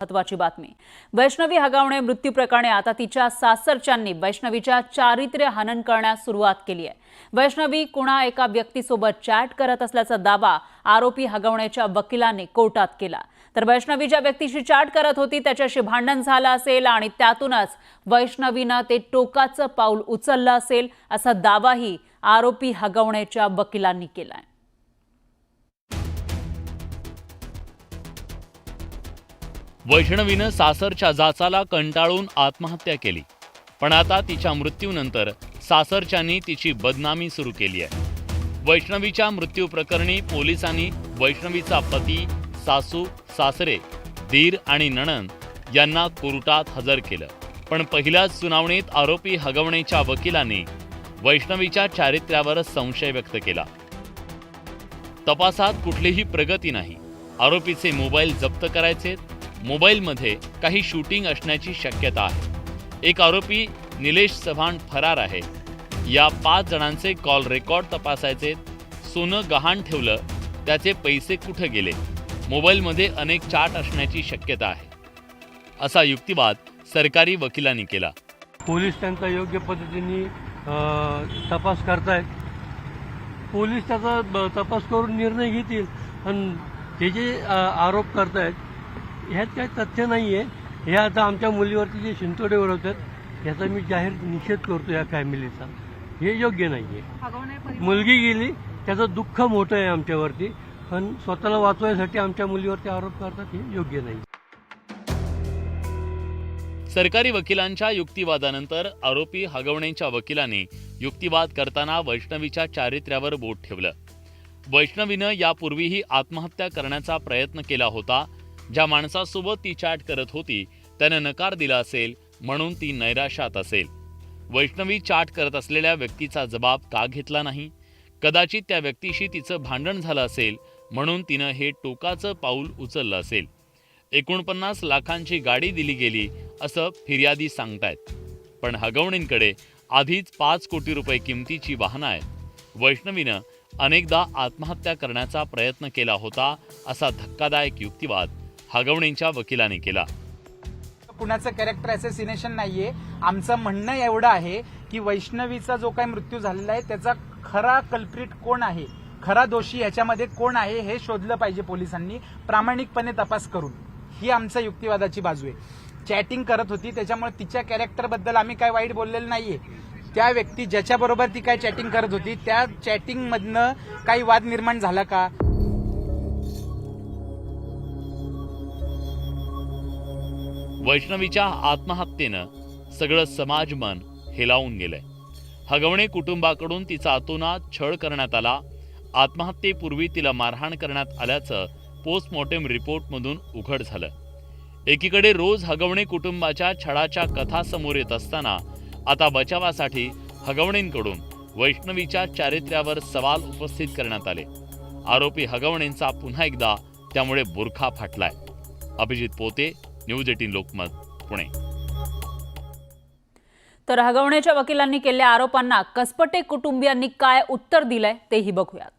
महत्वाची बातमी। वैष्णवी हगवणे मृत्यू प्रकरणी आता तिच्या सासरच्यांनी वैष्णवीच्या चारित्र्य हनन करण्यास सुरुवात केली आहे। वैष्णवी कुणा एका व्यक्तीसोबत चॅट करत असल्याचा दावा आरोपी हगवणेच्या वकिलांनी कोर्टात केला। तर वैष्णवी ज्या व्यक्तीशी चॅट करत होती त्याच्याशी भांडण झालं असेल आणि त्यातूनच वैष्णवीनं ते टोकाचं पाऊल उचललं असेल असा दावाही आरोपी हगवणेच्या वकिलांनी केलाय। वैष्णवीनं सासरच्या जाचाला कंटाळून आत्महत्या केली, पण आता तिच्या मृत्यूनंतर सासरच्यांनी तिची बदनामी सुरू केली आहे। वैष्णवीच्या मृत्यू प्रकरणी पोलिसांनी वैष्णवीचा पती, सासू, सासरे, दीर आणि नणंद यांना कोर्टात हजर केलं। पण पहिल्याच सुनावणीत आरोपी हगवणेच्या वकिलांनी वैष्णवीच्या चारित्र्यावर संशय व्यक्त केला। तपासात कुठलीही प्रगती नाही। आरोपीचे मोबाईल जप्त करायचे, मोबाईलमध्ये काही शूटिंग असण्याची शक्यता आहे। एक आरोपी निलेश चव्हाण फरार आहे। या 5 जणांचे कॉल रेकॉर्ड तपासायचे। सोनं गहाण ठेवलं, त्याचे पैसे कुठे गेले, मोबाईलमध्ये अनेक चाट असण्याची शक्यता आहे, असा युक्तिवाद सरकारी वकिलांनी केला। पोलीस त्यांचा योग्य पद्धतीने तपास करतायत। पोलीस त्याचा तपास करून निर्णय घेतील। आणि ते जे आरोप करतायत ह्यात काही तथ्य नाही आहे। हे आता आमच्या मुलीवरती जे शिंतोडे उडवतात याचा मी जाहीर निषेध करतो या फॅमिलीचा। हे योग्य नाही आहे। मुलगी गेली त्याचं दुःख मोठं आहे आमच्यावरती, पण स्वतःला वाचवण्यासाठी आमच्या मुलीवरती आरोप करतात, हे योग्य नाही। सरकारी वकिलांच्या युक्तिवादानंतर आरोपी हगवणेच्या वकिलांनी युक्तिवाद करताना वैष्णवीच्या चारित्र्यावर बोट ठेवलं। वैष्णवीनं यापूर्वीही आत्महत्या करण्याचा प्रयत्न केला होता। ज्या माणसासोबत ती चॅट करत होती त्यानं नकार दिला असेल, म्हणून ती नैराश्यात असेल। वैष्णवी चॅट करत असलेल्या व्यक्तीचा जबाब का घेतला नाही? कदाचित त्या व्यक्तीशी तिचं भांडण झालं असेल, म्हणून तिनं हे टोकाचं पाऊल उचललं असेल। 49 लाखांची गाडी दिली गेली असं फिर्यादी सांगतायत, पण हगवणेंकडे आधीच 5 कोटी रुपये किमतीची वाहनं आहेत। वैष्णवीनं अनेकदा आत्महत्या करण्याचा प्रयत्न केला होता, असा धक्कादायक युक्तिवाद हगवणेंच्या वकिलांनी केला। कुणाचं कॅरेक्टर असॅसिनेशन नाहीये। आमचं म्हणणं एवढं आहे की वैष्णवीचा जो काही मृत्यू झालेला आहे त्याचा खरा कल्प्रिट कोण आहे, खरा दोषी याच्यामध्ये कोण आहे हे शोधलं पाहिजे पोलिसांनी प्रामाणिकपणे तपास करून। ही आमच्या युक्तिवादाची बाजू आहे। चॅटिंग करत होती त्याच्यामुळे तिच्या कॅरेक्टरबद्दल आम्ही काय वाईट बोललेलं नाहीये। त्या व्यक्ती ज्याच्याबरोबर ती काय चॅटिंग करत होती त्या चॅटिंग मधनं काही वाद निर्माण झाला का? वैष्णवीच्या आत्महत्येनं सगळं समाजमन हेलावून गेलंय। हगवणे कुटुंबाकडून तिचा अतोनात छळ करण्यात आला। आत्महत्येपूर्वी तिला मारहाण करण्यात आल्याचं पोस्टमॉर्टम रिपोर्टमधून उघड झालं। एकीकडे रोज हगवणे कुटुंबाच्या छळाच्या कथा समोर येत असताना आता बचावासाठी हगवणेंकडून वैष्णवीच्या चारित्र्यावर सवाल उपस्थित करण्यात आले। आरोपी हगवणेंचा पुन्हा एकदा त्यामुळे बुरखा फाटलाय। अभिजित पोते, न्यूज 18 लोकमत, पुणे। तर हगवणेच्या वकिलांनी केलेल्या आरोपांना कसपटे कुटुंबियांनी काय उत्तर दिलंय तेही बघूयात।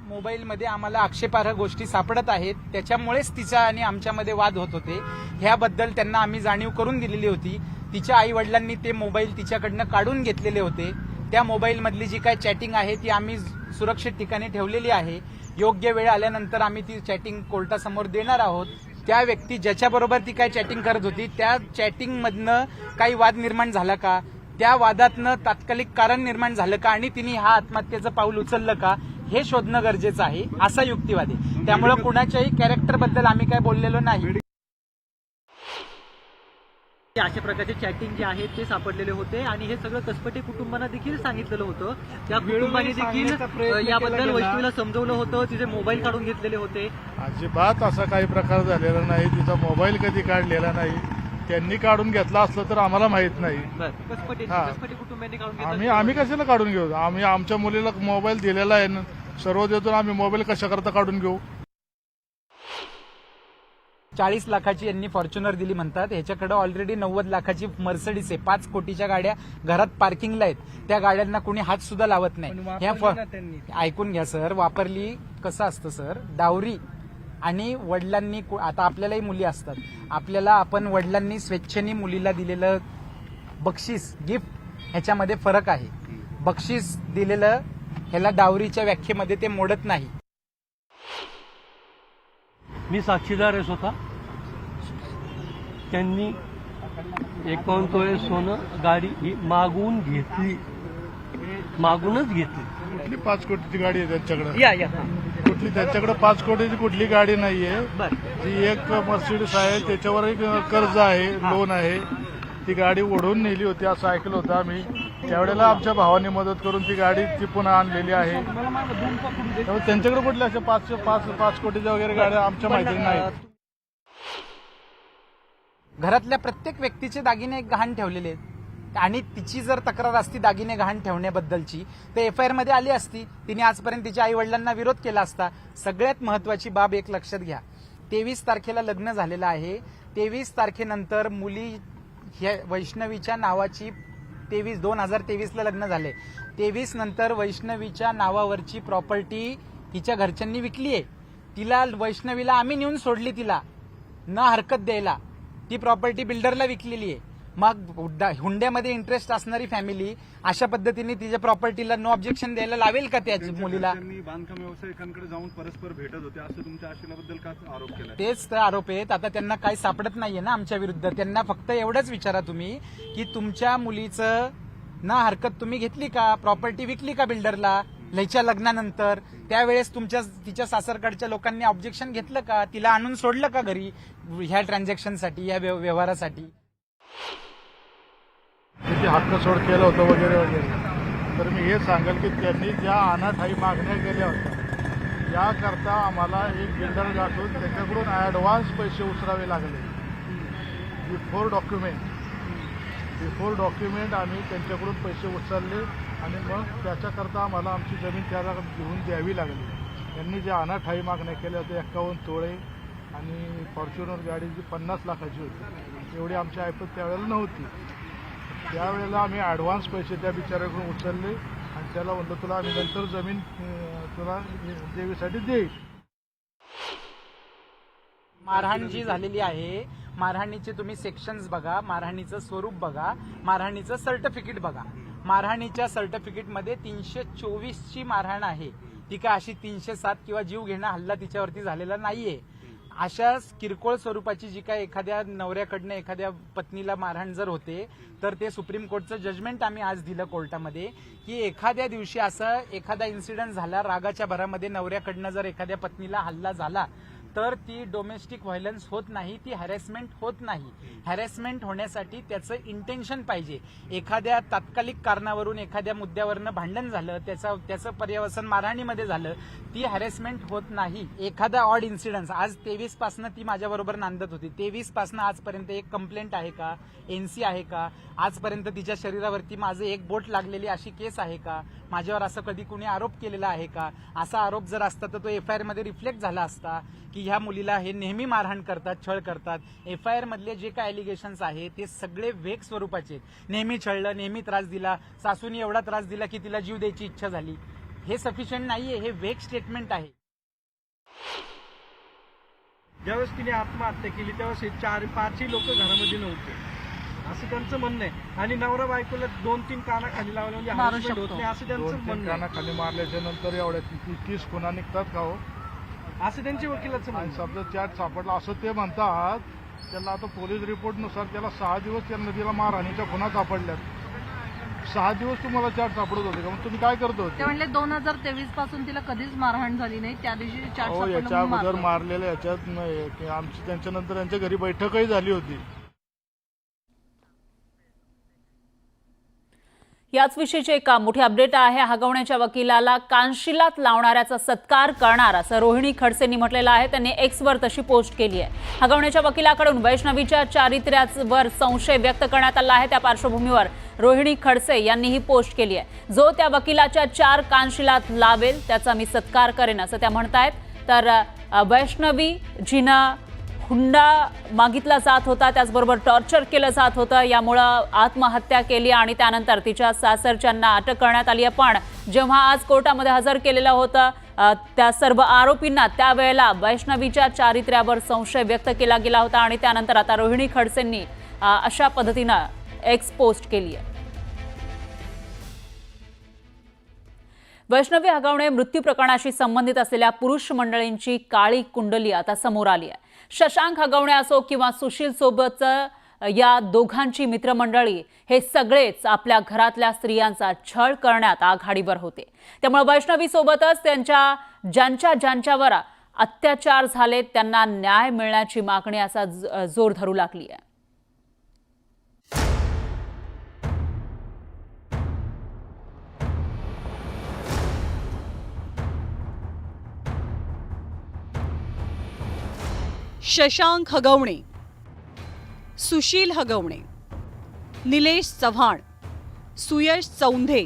मोबाईलमध्ये आम्हाला आक्षेपार्ह गोष्टी सापडत आहेत, त्याच्यामुळेच तिचा आणि आमच्यामध्ये वाद होत होते। ह्याबद्दल त्यांना आम्ही जाणीव करून दिलेली होती। तिच्या आई वडिलांनी ते मोबाईल तिच्याकडनं काढून घेतलेले होते। त्या मोबाईलमधली जी काय चॅटिंग आहे ती आम्ही सुरक्षित ठिकाणी ठेवलेली आहे। योग्य वेळ आल्यानंतर आम्ही ती चॅटिंग कोर्टासमोर देणार आहोत। त्या व्यक्ती ज्याच्याबरोबर ती काय चॅटिंग करत होती त्या चॅटिंग मधनं काही वाद निर्माण झाला का, त्या वादातनं तात्कालिक कारण निर्माण झालं का आणि तिने हा आत्महत्येचं पाऊल उचललं का हे शोधणं गरजेचं आहे, असा युक्तिवाद आहे। त्यामुळे कुणाच्याही कॅरेक्टर बद्दल आम्ही काय बोललेलो नाही। अशा प्रकारचे चॅटिंग जे आहे ते सापडलेले होते आणि हे सगळं कसपटे कुटुंबांना देखील सांगितलेलं होतं। त्या कुटुंबाने देखील याबद्दल वैष्णवीला समजवलं होतं, तिचे मोबाईल काढून घेतलेले होते। अजिबात असा काही प्रकार झालेला नाही। तिचा मोबाईल कधी काढलेला नाही। त्यांनी काढून घेतला असलं तर आम्हाला माहित नाही। कसपटे कुटुंबांनी काढून घेतला। आम्ही कशाला काढून घेऊ? आम्ही आमच्या मुलीला मोबाईल दिलेला आहे, सर्व देतो। आम्ही मोबाईल कशा करता काढून घेऊ? 40 लाखाची यांनी फॉर्च्युनर दिली म्हणतात। ह्याच्याकडे ऑलरेडी 90 लाखाची मर्सिडीज आहे। 5 कोटीच्या गाड्या घरात पार्किंगला आहेत। त्या गाड्यांना कोणी हात सुद्धा लावत नाही। ऐकून घ्या सर, वापरली कसं असतं सर, डावरी आणि वडिलांनी आता आपल्यालाही मुली असतात, आपल्याला आपण वडिलांनी स्वेच्छेने मुलीला दिलेलं बक्षीस गिफ्ट ह्याच्यामध्ये फरक आहे. बक्षीस दिलेलं ह्याला डावरीच्या व्याख्येमध्ये ते मोडत नाही. मी साक्षीदार आहे स्वतः. त्यांनी 51 तोळे सोनं गाडी ही मागून घेतली, मागूनच घेतली. कुठली 5 कोटीची गाडी आहे त्यांच्याकडे? या कुठली त्यांच्याकडे 5 कोटीची कुठली गाडी नाहीये. बरं. ती एक मर्सिडीज आहे, त्याच्यावर एक कर्ज आहे, लोन आहे. ती गाडी ओढून नेली होती असं ऐकलं होतं आम्ही. त्यावेळेला आमच्या भावाने मदत करून ती गाडी ती पुन्हा आणलेली आहे. त्यामुळे त्यांच्याकडे कुठल्या अशा 5 कोटीच्या वगैरे गाड्या आमच्या माहिती नाही. घरातल्या प्रत्येक व्यक्तीचे दागिने गहाण ठेवलेले आहेत आणि तिची जर तक्रार असती दागिने गहाण ठेवण्याबद्दलची तर FIR मध्ये आली असती. तिने आजपर्यंत तिच्या आई वडिलांना विरोध केला असता. सगळ्यात महत्वाची बाब एक लक्षात घ्या, 23 तारखेला लग्न झालेलं आहे. 23 तारखेनंतर मुली ह्या वैष्णवीच्या नावाची 2023ला लग्न झाले. 23 नंतर वैष्णवीच्या नावावरची प्रॉपर्टी तिच्या घरच्यांनी विकली आहे. तिला वैष्णवीला आम्ही नेऊन सोडली, तिला न हरकत द्यायला. ती प्रॉपर्टी बिल्डरला विकलेली आहे. मग हुंड्यामध्ये इंटरेस्ट असणारी फॅमिली अशा पद्धतीने तिच्या प्रॉपर्टीला नो ऑब्जेक्शन द्यायला लावेल का त्या मुलीला? बांधकाम व्यावसायिकांकडे जाऊन परस्पर भेटत होते असं तुमच्या आशेलाबद्दल का आरोप केला? तेच तर आरोप आहेत. आता त्यांना काही सापडत नाहीये ना आमच्या विरुद्ध. त्यांना फक्त एवढंच विचारा तुम्ही की तुमच्या मुलीचं ना हरकत तुम्ही घेतली का? प्रॉपर्टी विकली का बिल्डरला लयच्या लग्नानंतर? त्यावेळेस तिच्या सासरकडच्या लोकांनी ऑब्जेक्शन घेतलं का? तिला आणून सोडलं का घरी ह्या ट्रान्झॅक्शनसाठी, या व्यवहारासाठी? किती हक्क सोड केलं होतं वगैरे वगैरे. तर मी हे सांगेल की त्यांनी ज्या अनाठाई मागण्या केल्या होत्या याकरता आम्हाला एक बिल्डर गाठून त्याच्याकडून ॲडव्हान्स पैसे उचलावे लागले. बिफोर डॉक्युमेंट आम्ही त्यांच्याकडून पैसे उचलले आणि मग त्याच्याकरता आम्हाला आमची जमीन त्याला घेऊन द्यावी लागली. त्यांनी ज्या अनाठाई मागण्या केल्या होत्या 51 तोळे आणि फॉर्च्युनर गाडी जी 50 लाखाची होती एवढी आमची ऐपत त्यावेळेला नव्हती. त्यावेळेला आम्ही ॲडव्हान्स पैसे त्या बिचाऱ्याकडून उचलले आणि त्याला म्हणलं तुला आम्ही नंतर जमीन तुला देवीसाठी देईल. मारहाण जी झालेली आहे, मारहाणीचे तुम्ही सेक्शन्स बघा, मारहाणीचं स्वरूप बघा, मारहाणीचं सर्टिफिकेट बघा. मारहाणीच्या सर्टिफिकेटमध्ये 324ची मारहाण आहे. ती काय अशी 307 किंवा जीव घेणं हल्ला तिच्यावरती झालेला नाहीये. अशा किरकोळ स्वरूपाची जी काय एखाद्या नवऱ्याकडनं एखाद्या पत्नीला मारहाण जर होते तर ते सुप्रीम कोर्टचं जजमेंट आम्ही आज दिलं कोर्टामध्ये की एखाद्या दिवशी असं एखादा इन्सिडेंट झाला, रागाच्या भरामध्ये नवऱ्याकडनं जर एखाद्या पत्नीला हल्ला झाला तर ती डोमेस्टिक व्हायलन्स होत नाही, ती हॅरेसमेंट होत नाही. हॅरेसमेंट होण्यासाठी त्याचं इंटेन्शन पाहिजे. एखाद्या तात्कालिक कारणावरून एखाद्या मुद्द्यावरनं भांडण झालं, त्याचं पर्यवसन मारहाणीमध्ये झालं, ती हॅरेसमेंट होत नाही. एखादा ऑड इन्सिडन्स आज 23 पासनं ती माझ्याबरोबर नांदत होती. 23 पासनं आजपर्यंत एक कंप्लेंट आहे का? NC आहे का? आजपर्यंत तिच्या शरीरावरती माझं एक बोट लागलेली अशी केस आहे का? माझ्यावर असं कधी कुणी आरोप केलेला आहे का? असा आरोप जर असता तर तो FIR मध्ये रिफ्लेक्ट झाला असता की ह्या मुलीला हे नेहमी मारहाण करतात, छळ करतात. FIR मधले जे काय एलिगेशन्स आहे ते सगळे वेग स्वरूपाचे. नेहमी छळलं, नेहमी त्रास दिला, सासूनी एवढा त्रास दिला की तिला जीव द्यायची इच्छा झाली. हे सफिशियंट नाहीये, हे वेग स्टेटमेंट आहे. ज्यावेळेस तिने आत्महत्या केली त्यावेळेस 4-5 लोक घरामध्ये नव्हते असं त्यांचं म्हणणं आहे. आणि नवरा बायकोला 2-3 कानाखाली लावलं म्हणजे harassment होत नाही असं त्यांचं 2-3 म्हणणं आहे. कानाखाली मारल्याच्या नंतर एवढ्या 30 खुणा निघतात का हो? असं त्यांच्या वकिलाचं आणि म्हणणं. समजा चॅट सापडला असं ते म्हणतात. त्याला आता पोलीस रिपोर्टनुसार त्याला 6 दिवस त्या नदीला मारहाणीच्या खुणा सापडल्यात. 6 दिवस तुम्हाला चॅट सापडत होते का? मग तुम्ही काय करत होते? ते म्हणले 2023 पासून तिला कधीच मारहाण झाली नाही, त्या दिवशी चाट हो, याच्या अगोदर मारलेल्या याच्यात नाही की आमची त्यांच्यानंतर यांच्या घरी बैठकही झाली होती. याच विषयीची एक मोठी अपडेट आहे. हगवण्याच्या वकिलाला कानशिलात लावणाऱ्याचा सत्कार करणार असं रोहिणी खडसेंनी म्हटलेलं आहे. त्यांनी Xवर तशी पोस्ट केली आहे. हगवण्याच्या वकिलाकडून वैष्णवीच्या चारित्र्यावर संशय व्यक्त करण्यात आला आहे. त्या पार्श्वभूमीवर रोहिणी खडसे यांनी ही पोस्ट केली आहे. जो त्या वकिलाच्या 4 कानशिलात लावेल त्याचा मी सत्कार करेन असं त्या म्हणतायत. तर वैष्णवी जिनं हुंडा मागितला जात होता, त्याचबरोबर टॉर्चर केलं जात होतं, यामुळं आत्महत्या केली आणि त्यानंतर तिच्या सासरच्यांना अटक करण्यात आली आहे. पण जेव्हा आज कोर्टामध्ये हजर केलेलं होतं त्या सर्व आरोपींना त्यावेळेला वैष्णवीच्या चारित्र्यावर संशय व्यक्त केला गेला होता आणि त्यानंतर आता रोहिणी खडसेंनी अशा पद्धतीनं एक्स पोस्ट केली आहे. वैष्णवी हगवणे मृत्यू प्रकरणाशी संबंधित असलेल्या पुरुष मंडळींची काळी कुंडली आता समोर आली आहे. शशांक हगवणे असो किंवा सुशील सोबतचं या दोघांची मित्रमंडळी हे सगळेच आपल्या घरातल्या स्त्रियांचा छळ करण्यात आघाडीवर होते. त्यामुळे वैष्णवी सोबतच ज्यांच्यावर अत्याचार झाले त्यांना न्याय मिळण्याची मागणी असा जोर धरू लागली आहे. शशांक हगवणे, सुशील हगवणे, निलेश चव्हाण, सुयश चौंधे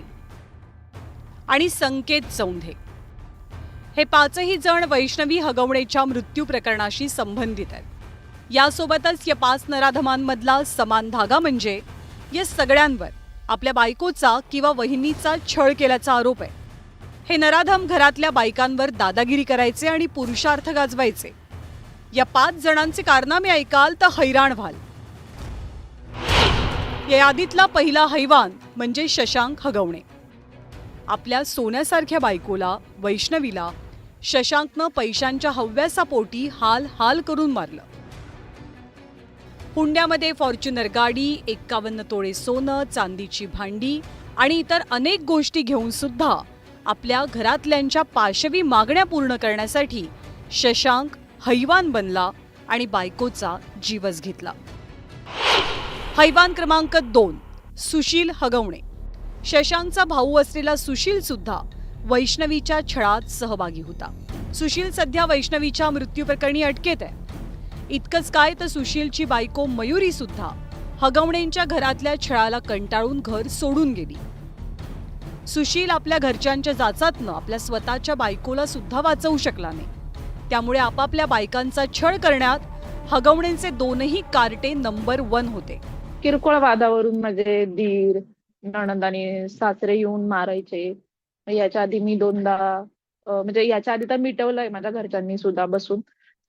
आणि संकेत चौंधे हे पाचही जण वैष्णवी हगवणेच्या मृत्यू प्रकरणाशी संबंधित आहेत. यासोबतच या 5 नराधमांमधला समान धागा म्हणजे या सगळ्यांवर आपल्या बायकोचा किंवा वहिनीचा छळ केल्याचा आरोप आहे. हे नराधम घरातल्या बायकांवर दादागिरी करायचे आणि पुरुषार्थ गाजवायचे. या 5 जणांचे कारनामे ऐकाल तर हैराण व्हाल. या यादीतला पहिला हैवान म्हणजे शशांक हगवणे. आपल्या सोन्यासारख्या बायकोला वैष्णवीला शशांकनं पैशांच्या हव्यासापोटी हाल करून मारलं. हुंड्यामध्ये फॉर्च्युनर गाडी, 51 तोळे सोनं, चांदीची भांडी आणि इतर अनेक गोष्टी घेऊन सुद्धा आपल्या घरातल्यांच्या पाशवी मागण्या पूर्ण करण्यासाठी शशांक हैवान बनला आणि बायकोचा जीवच घेतला. हैवान क्रमांक 2 सुशील हगवणे. शशांकचा भाऊ असलेला सुशील सुद्धा वैष्णवीच्या छळात सहभागी होता. सुशील सध्या वैष्णवीच्या मृत्यू प्रकरणी अटकेत आहे. इतकंच काय तर सुशीलची बायको मयुरी सुद्धा हगवणेंच्या घरातल्या छळाला कंटाळून घर सोडून गेली. सुशील आपल्या घरच्यांच्या जाचातनं आपल्या स्वतःच्या बायकोला सुद्धा वाचवू शकला नाही. त्यामुळे आपापल्या बायकांचा छळ करण्यात हगवणेंचे दोनही कार्टे नंबर 1 होते. किरकोळ वादावरून माझे दीर नणंद आणि सासरे येऊन मारायचे. याच्या आधी मी 2दा म्हणजे याच्या आधी तर मिटवलंय माझ्या घरच्यांनी सुद्धा बसून.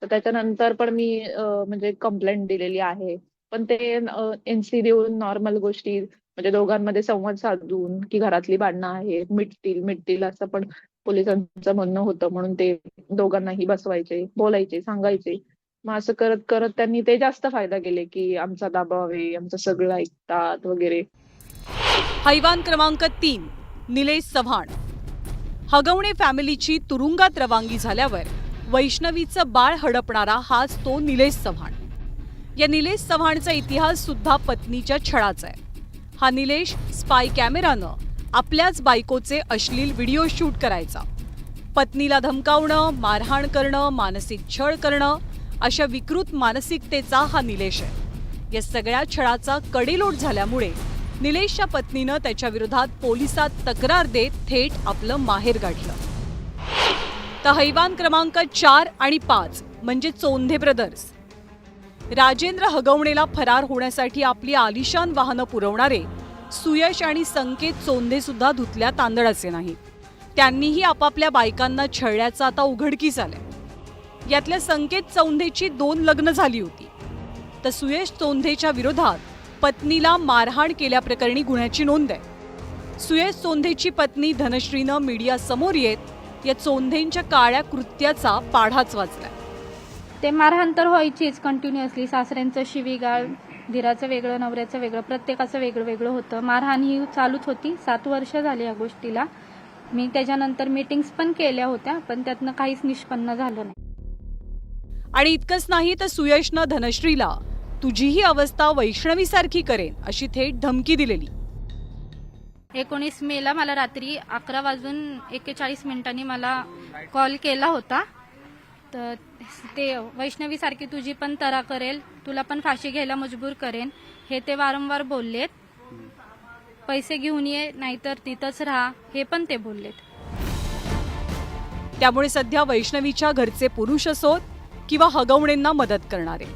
तर त्याच्यानंतर पण मी म्हणजे कंप्लेंट दिलेली आहे. पण ते एनसी देऊन नॉर्मल गोष्टी म्हणजे दोघांमध्ये संवाद साधून की घरातली भांडणं आहेत मिटतील असं पण पोलिसांचं म्हणणं होतं. म्हणून ते दोघांनाही बसवायचे, बोलायचे, सांगायचे. मग असं करत करत त्यांनी ते जास्त फायदा केले की आमचा दबाव आहे, आमचं सगळं ऐकतात वगैरे. हैवान क्रमांक 3 निलेश चव्हाण. हगवणे फॅमिलीची तुरुंगात रवानगी झाल्यावर वैष्णवीचं बाळ हडपणारा हाच तो निलेश चव्हाण. या निलेश चव्हाणचा इतिहास सुद्धा पत्नीच्या छळाचा आहे. हा निलेश स्पाय कॅमेरानं आपल्याच बायकोचे अश्लील व्हिडिओ शूट करायचा. पत्नीला धमकावणं, मारहाण करणं, मानसिक छळ करणं अशा विकृत मानसिकतेचा हा निलेश आहे. या सगळ्या छळाचा कडेलोट झाल्यामुळे निलेशच्या पत्नीनं त्याच्या विरोधात पोलिसात तक्रार देत थेट आपलं माहेर गाठलं. तर हैवान क्रमांक 4 आणि 5 म्हणजे चोंधे ब्रदर्स. राजेंद्र हगवणेला फरार होण्यासाठी आपली आलिशान वाहनं पुरवणारे सुयश आणि संकेत चोंधे सुद्धा धुतल्या तांदळाचे नाहीत. त्यांनीही आपापल्या बायकांना छळल्याचं आता उघडकीस आलंय. यातल्या संकेत चौंधेची 2 लग्न झाली होती. तर सुयश चोंधेच्या विरोधात पत्नीला मारहाण केल्याप्रकरणी गुन्ह्याची नोंद आहे. सुयश चोंधेची पत्नी धनश्रीनं मीडिया समोर येत या चोंधेंच्या काळ्या कृत्याचा पाढाच वाचलाय. ते मारहाण तर व्हायचीच कंटिन्युअसली. सासऱ्यांचं शिवीगाळ, धीराचं वेगळं, नवऱ्याचं वेगळं, प्रत्येकाचं वेगळं वेगळं होतं. मारहाण ही चालूच होती. 7 वर्ष झाली या गोष्टीला. मी त्याच्यानंतर मीटिंग्स पण केल्या होत्या, पण त्यातनं काहीच निष्पन्न झालं नाही. आणि इतकंच नाही तर सुयशनं धनश्रीला तुझीही अवस्था वैष्णवीसारखी करेन अशी थेट धमकी दिलेली. 19 मेला मला रात्री 11:41 मला कॉल केला होता. तर ते वैष्णवीसारखी तुझी पण तरा करेल, तुला पण फाशी घ्यायला मजबूर करेन, हे ते वारंवार बोललेत. पैसे घेऊन ये नाहीतर तिथंच राहा, हे पण ते बोललेत. त्यामुळे सध्या वैष्णवीच्या घरचे पुरुष असोत किंवा हगवणेंना मदत करणारे,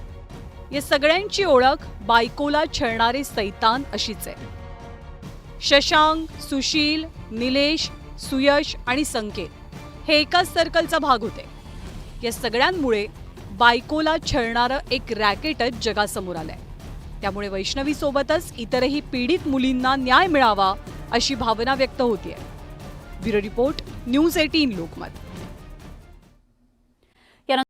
या सगळ्यांची ओळख बायकोला छळणारे सैतान अशीच आहे. शशांक, सुशील, निलेश, सुयश आणि संकेत हे एकाच सर्कलचा भाग होते. या सगळ्यांमुळे बायकोला छळणारं एक रॅकेटच जगासमोर आलंय. त्यामुळे वैष्णवी सोबतच इतरही पीडित मुलींना न्याय मिळावा अशी भावना व्यक्त होतीये. Bureau report, news 18 Lokmat.